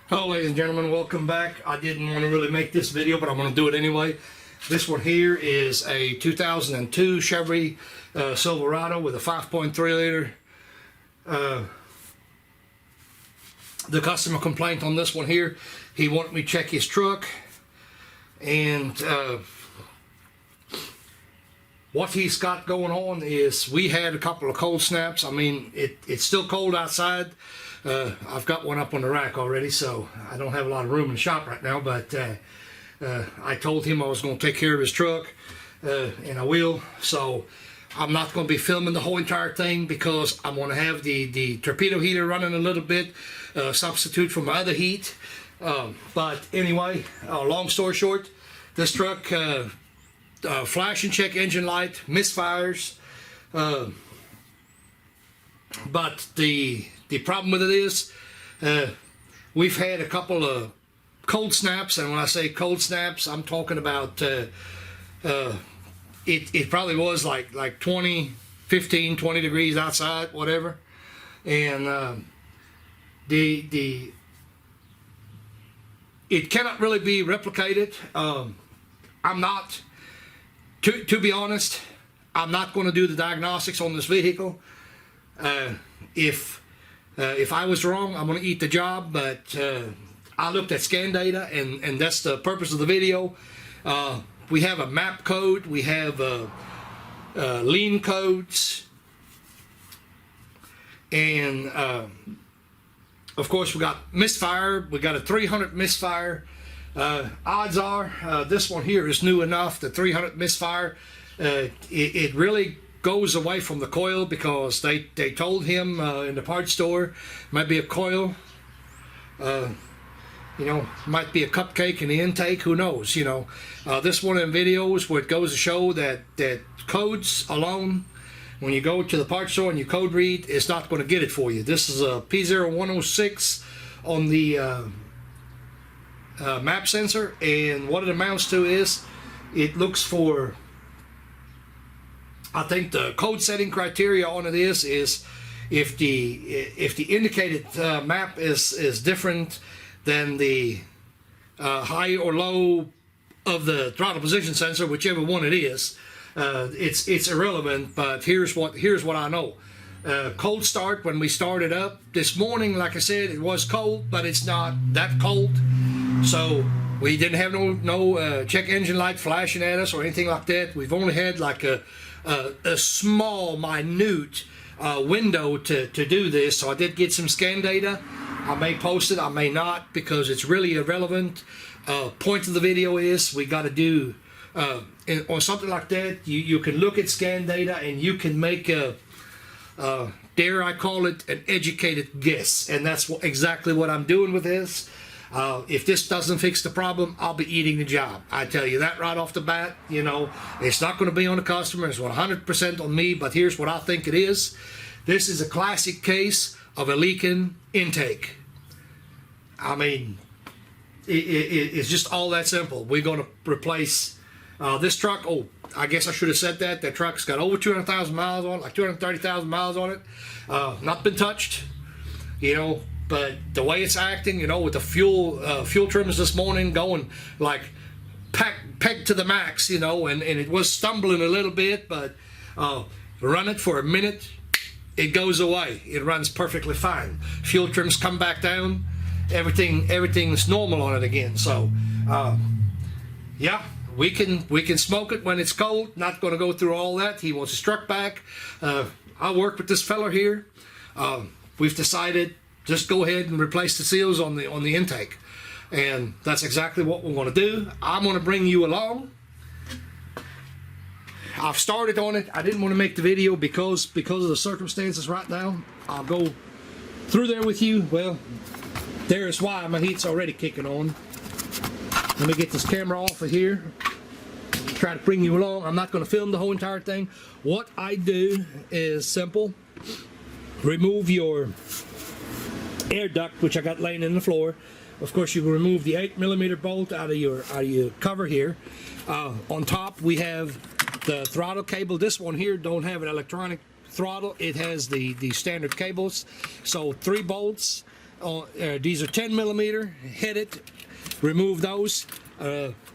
Hello ladies and gentlemen, welcome back. I didn't want to really make this video, but I'm going to do it anyway. This one here is a 2002 Chevy Silverado with a 5.3 liter. The customer complaint on this one here, he wanted me to check his truck, and what he's got going on is we had a couple of cold snaps. I mean, it's still cold outside. I've got one up on the rack already, so I don't have a lot of room in the shop right now, but I told him I was going to take care of his truck, and I will. So I'm not going to be filming the whole entire thing because I'm going to have the torpedo heater running a little bit, substitute for my other heat. But anyway, long story short, this truck, flash and check engine light, misfires, but the problem with it is we've had a couple of cold snaps, and when I say cold snaps, I'm talking about it probably was like 20 degrees outside, whatever, and it cannot really be replicated. I'm not, to be honest, I'm not going to do the diagnostics on this vehicle. If I was wrong, I'm going to eat the job, but I looked at scan data, and that's the purpose of the video. We have a map code, we have lean codes, and of course we got misfire. We got a 300 misfire. Odds are this one here is new enough. The 300 misfire, it really goes away from the coil, because they told him in the parts store might be a coil, might be a cupcake in the intake, who knows, this one in videos where it goes to show that codes alone, when you go to the parts store and you code read, it's not going to get it for you. This is a P0106 on the map sensor, and what it amounts to is it looks for, I think the code setting criteria on it is if the indicated map is different than the high or low of the throttle position sensor, whichever one it is, it's irrelevant. But here's what I know. Cold start when we started up this morning. Like I said, it was cold, but it's not that cold. So we didn't have no check engine light flashing at us or anything like that. We've only had like a small, minute window to do this. So I did get some scan data. I may post it, I may not, because it's really irrelevant. Point of the video is we got to do on something like that. You can look at scan data and you can make a dare I call it an educated guess, and that's exactly what I'm doing with this. If this doesn't fix the problem, I'll be eating the job. I tell you that right off the bat. It's not going to be on the customer. It's 100% on me, but here's what I think it is. This is a classic case of a leaking intake. I mean, it's just all that simple. We're going to replace this truck. Oh, I guess I should have said that. That truck's got over 200,000 miles on it, like 230,000 miles on it. Not been touched, but the way it's acting, with the fuel trims this morning going like pegged to the max, and it was stumbling a little bit, but run it for a minute, it goes away. It runs perfectly fine. Fuel trims come back down, everything's normal on it again. So yeah, we can smoke it when it's cold. Not going to go through all that. He wants his truck back. I work with this fella here. We've decided just go ahead and replace the seals on the intake, and that's exactly what we're going to do. I'm going to bring you along. I've started on it. I didn't want to make the video because of the circumstances right now. I'll go through there with you. Well, there's why my heat's already kicking on. Let me get this camera off of here. Try to bring you along. I'm not going to film the whole entire thing. What I do is simple. Remove your air duct, which I got laying in the floor. Of course, you can remove the 8mm bolt out of your cover here. On top, we have the throttle cable. This one here don't have an electronic throttle. It has the standard cables. So 3 bolts These are 10 millimeter headed. Remove those.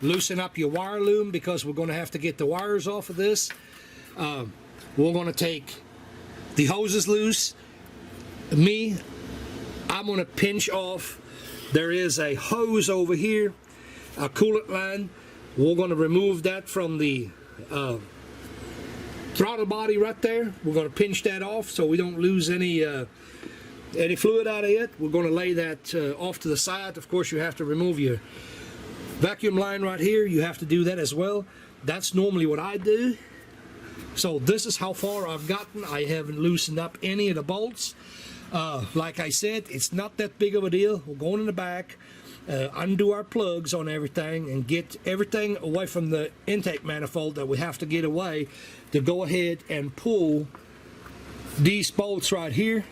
Loosen up your wire loom, because we're going to have to get the wires off of this. We're going to take the hoses loose. I'm going to pinch off. There is a hose over here, a coolant line. We're going to remove that from the throttle body right there. We're going to pinch that off so we don't lose any fluid out of it. We're going to lay that off to the side. Of course, you have to remove your vacuum line right here. You have to do that as well. That's normally what I do. So this is how far I've gotten. I haven't loosened up any of the bolts. Like I said, it's not that big of a deal. We're going in the back, undo our plugs on everything, and get everything away from the intake manifold that we have to get away, to go ahead and pull these bolts right here.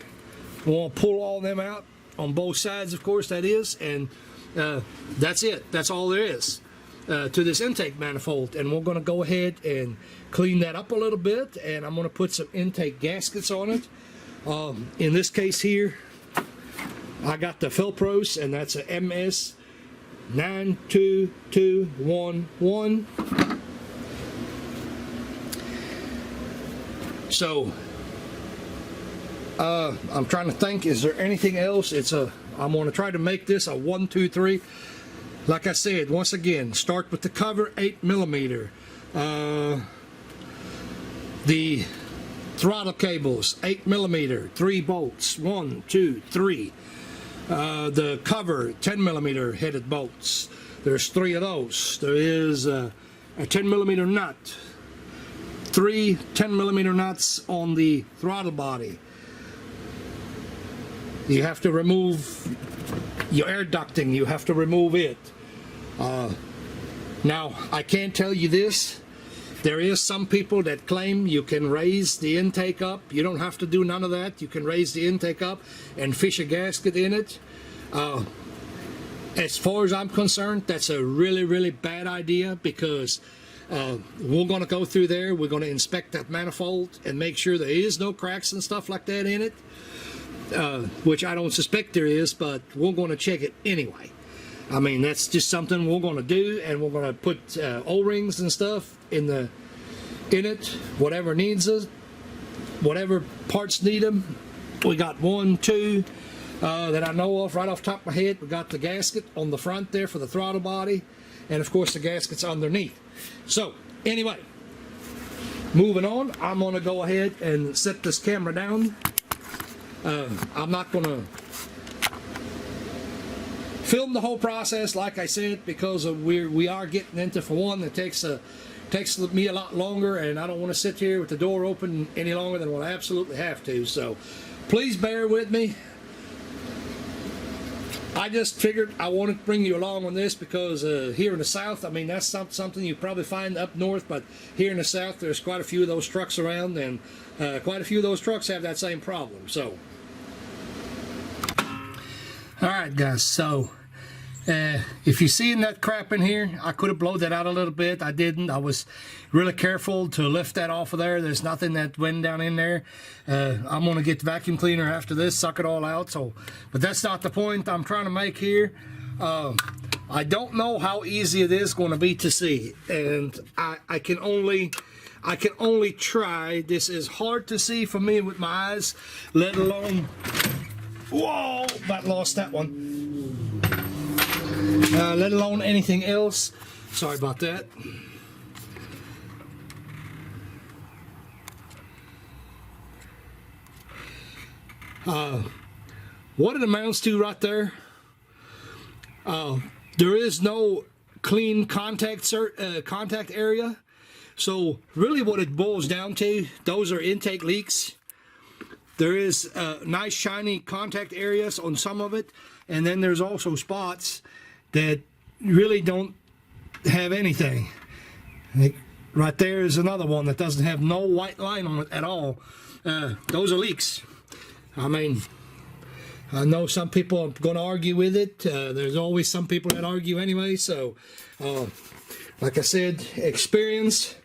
We want to pull all of them out on both sides, of course, that is, and that's it. That's all there is to this intake manifold. And we're going to go ahead and clean that up a little bit, and I'm going to put some intake gaskets on it. In this case here, I got the Felpros, and that's a MS 92211. So I'm trying to think, is there anything else? I'm going to try to make this a 1, 2, 3. Like I said, once again, start with the cover, 8 millimeter. The throttle cables, 8 millimeter, 3 bolts, 1, 2, 3. The cover, 10 millimeter headed bolts. There's 3 of those. There is a 10 millimeter nut, 3 10 millimeter nuts on the throttle body. You have to remove your air ducting. You have to remove it. Now, I can tell you this. There is some people that claim you can raise the intake up. You don't have to do none of that. You can raise the intake up and fish a gasket in it. As far as I'm concerned, that's a really, really bad idea, because we're going to go through there. We're going to inspect that manifold and make sure there is no cracks and stuff like that in it, which I don't suspect there is, but we're going to check it anyway. I mean, that's just something we're going to do, and we're going to put O-rings and stuff in it, whatever needs it, whatever parts need them. We got 1, 2 that I know of right off the top of my head. We got the gasket on the front there for the throttle body, and of course the gaskets underneath. So anyway, moving on, I'm going to go ahead and set this camera down. I'm not going to film the whole process, like I said, because we are getting into, for one, it takes me a lot longer, and I don't want to sit here with the door open any longer than what I absolutely have to. So please bear with me. I just figured I wanted to bring you along on this, because here in the South, I mean, that's something you probably find up north, but here in the South, there's quite a few of those trucks around, and quite a few of those trucks have that same problem. So, all right, guys, so if you're seeing that crap in here, I could have blown that out a little bit. I didn't. I was really careful to lift that off of there. There's nothing that went down in there. I'm going to get the vacuum cleaner after this, suck it all out. So, but that's not the point I'm trying to make here. I don't know how easy it is going to be to see, and I can only try. This is hard to see for me with my eyes, let alone. Whoa! About lost that one. Let alone anything else. Sorry about that. What it amounts to right there, there is no clean contact area. So really what it boils down to, those are intake leaks. There is nice shiny contact areas on some of it, and then there's also spots that really don't have anything. Like right there is another one that doesn't have no white line on it at all. Those are leaks. I mean, I know some people are going to argue with it. There's always some people that argue anyway. So, like I said, experience.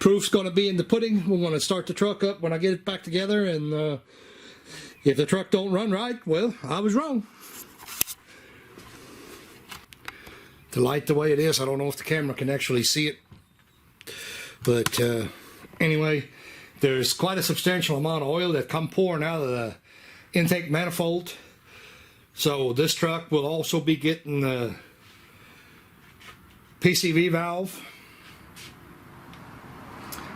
Proof's going to be in the pudding. We're going to start the truck up when I get it back together, and If the truck don't run right, well, I was wrong. The light the way it is, I don't know if the camera can actually see it. But anyway, there's quite a substantial amount of oil that come pouring out of the intake manifold. So this truck will also be getting the PCV valve.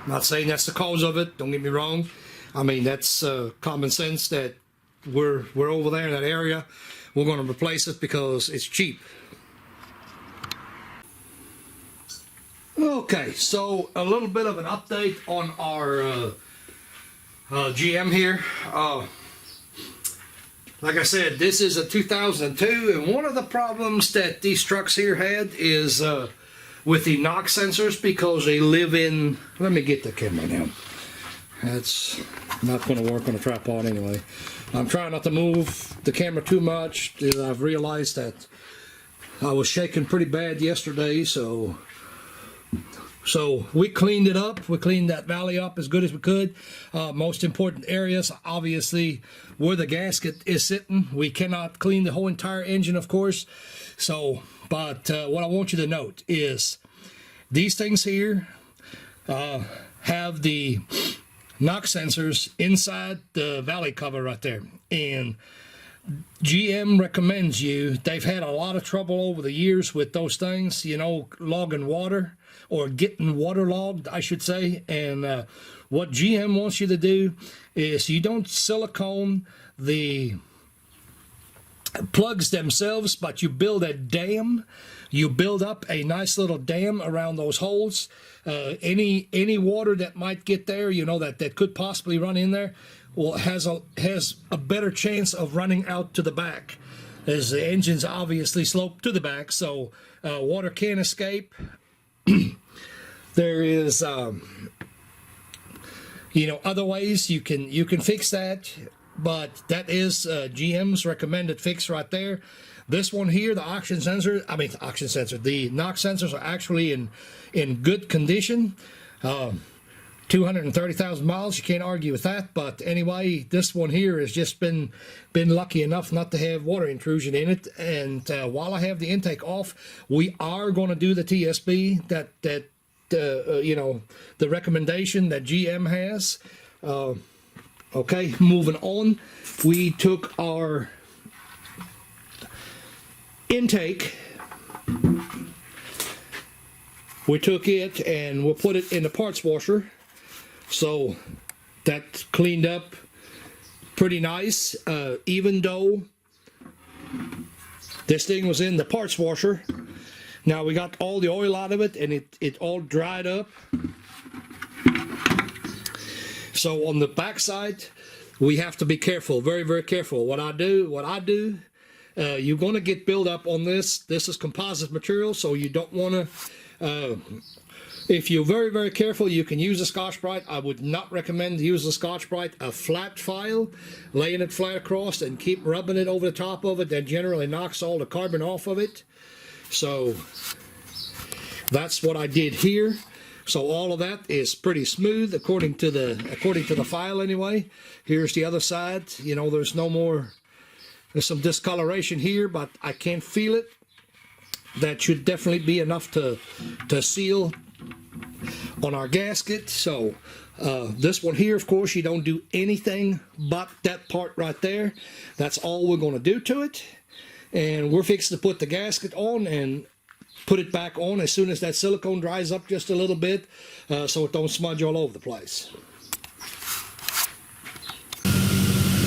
I'm not saying that's the cause of it, don't get me wrong. I mean, that's common sense that we're over there in that area. We're going to replace it because it's cheap. Okay, so a little bit of an update on our GM here. Like I said, this is a 2002, and one of the problems that these trucks here had is with the knock sensors, because they live in, let me get the camera down. That's not going to work on a tripod anyway. I'm trying not to move the camera too much. I've realized that I was shaking pretty bad yesterday, so we cleaned it up. We cleaned that valley up as good as we could. Most important areas, obviously, where the gasket is sitting. We cannot clean the whole entire engine, of course. So, but what I want you to note is these things here have the knock sensors inside the valley cover right there. And GM recommends you, they've had a lot of trouble over the years with those things, you know, logging water, or getting waterlogged, I should say. And what GM wants you to do is you don't silicone the plugs themselves, but you build a dam. You build up a nice little dam around those holes. Any water that might get there, you know, that could possibly run in there, well, has a better chance of running out to the back, as the engine's obviously sloped to the back, so water can escape. There is, you know, other ways you can fix that, but that is GM's recommended fix right there. This one here, the knock sensors are actually in good condition. 230,000 miles, you can't argue with that. But anyway, this one here has just been lucky enough not to have water intrusion in it. And while I have the intake off, we are going to do the TSB that you know, the recommendation that GM has. Okay, moving on, we took our intake. We took it and we'll put it in the parts washer. So that's cleaned up pretty nice, even though this thing was in the parts washer. Now we got all the oil out of it, and it all dried up. So on the back side, we have to be careful, very, very careful. What I do, you're going to get buildup on this. This is composite material, so you don't want to. If you're very, very careful, you can use a Scotch-Brite. I would not recommend use a Scotch-Brite. A flat file, laying it flat across and keep rubbing it over the top of it, that generally knocks all the carbon off of it. So that's what I did here. So all of that is pretty smooth according to the file anyway. Here's the other side. You know, there's some discoloration here, but I can't feel it. That should definitely be enough to seal on our gasket. So this one here, of course, you don't do anything but that part right there. That's all we're going to do to it. And we're fixing to put the gasket on and put it back on as soon as that silicone dries up just a little bit, so it don't smudge all over the place.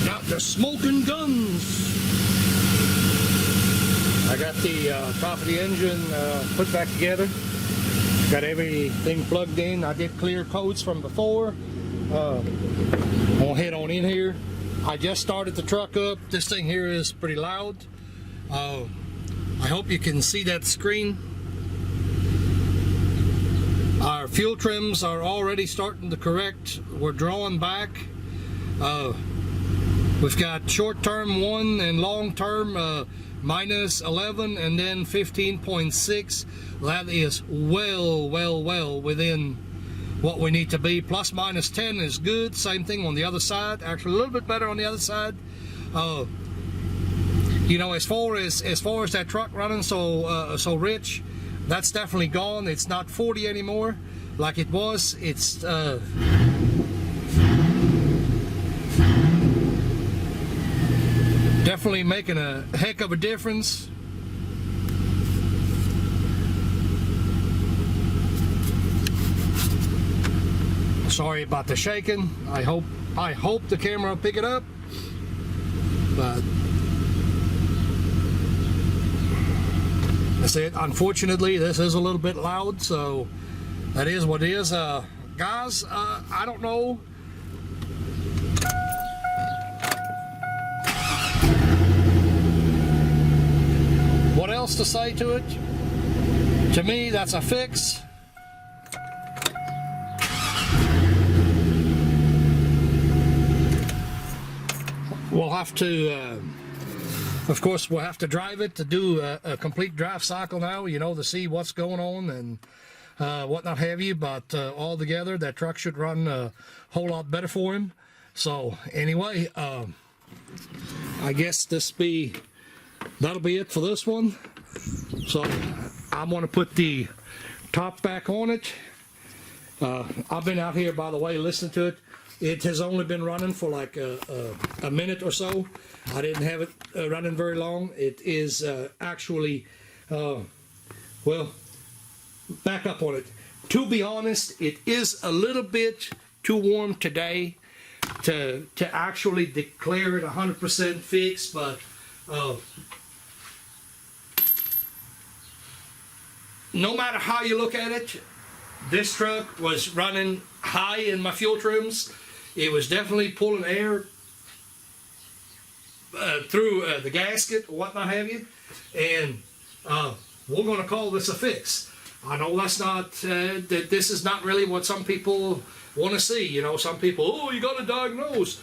Got the smoking guns. I got the top of the engine put back together. Got everything plugged in. I did clear codes from before. I'm gonna head on in here. I just started the truck up. This thing here is pretty loud. I hope you can see that screen. Our fuel trims are already starting to correct. We're drawing back. We've got short-term 1 and long-term minus 11 and then 15.6. That is well within what we need to be. Plus minus 10 is good. Same thing on the other side. Actually a little bit better on the other side. You know, as far as that truck running so rich, that's definitely gone. It's not 40 anymore like it was. It's definitely making a heck of a difference. Sorry about the shaking. I hope the camera will pick it up, but that's it. Unfortunately, this is a little bit loud, so that is what it is. Guys, I don't know what else to say to it. To me, that's a fix. We'll have to, of course, we'll have to drive it to do a complete drive cycle now, you know, to see what's going on and what not have you. But all together, that truck should run a whole lot better for him. So anyway, I guess that'll be it for this one. So I'm going to put the top back on it. I've been out here, by the way, listening to it. It has only been running for like a minute or so. I didn't have it running very long. It is actually, well, back up on it. To be honest, it is a little bit too warm today to actually declare it 100% fixed, but no matter how you look at it, this truck was running high in my fuel trims. It was definitely pulling air through the gasket or what not have you, and we're going to call this a fix. I know that's not that this is not really what some people want to see. You know, some people, oh, you got to diagnose.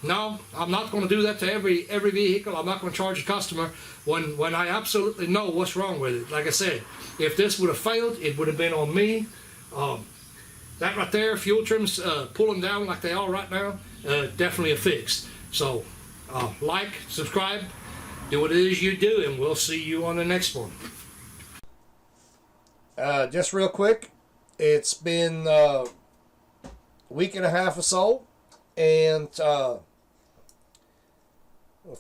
No, I'm not going to do that to every vehicle. I'm not going to charge a customer when I absolutely know what's wrong with it. Like I said, if this would have failed, it would have been on me. That right there, fuel trims pulling down like they are right now, definitely a fix. So like, subscribe, do what it is you do, and we'll see you on the next one. Just real quick, it's been a week and a half or so, and of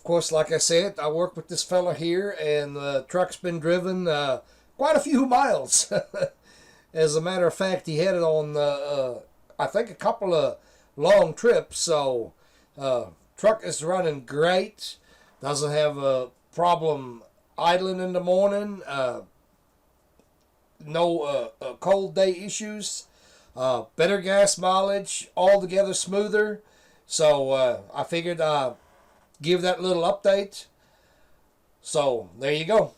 course, like I said, I work with this fella here, and the truck's been driven quite a few miles. As a matter of fact, he had it on, I think, a couple of long trips. So, truck is running great. Doesn't have a problem idling in the morning. No cold day issues. Better gas mileage. Altogether smoother. So, I figured I'd give that little update. So, there you go.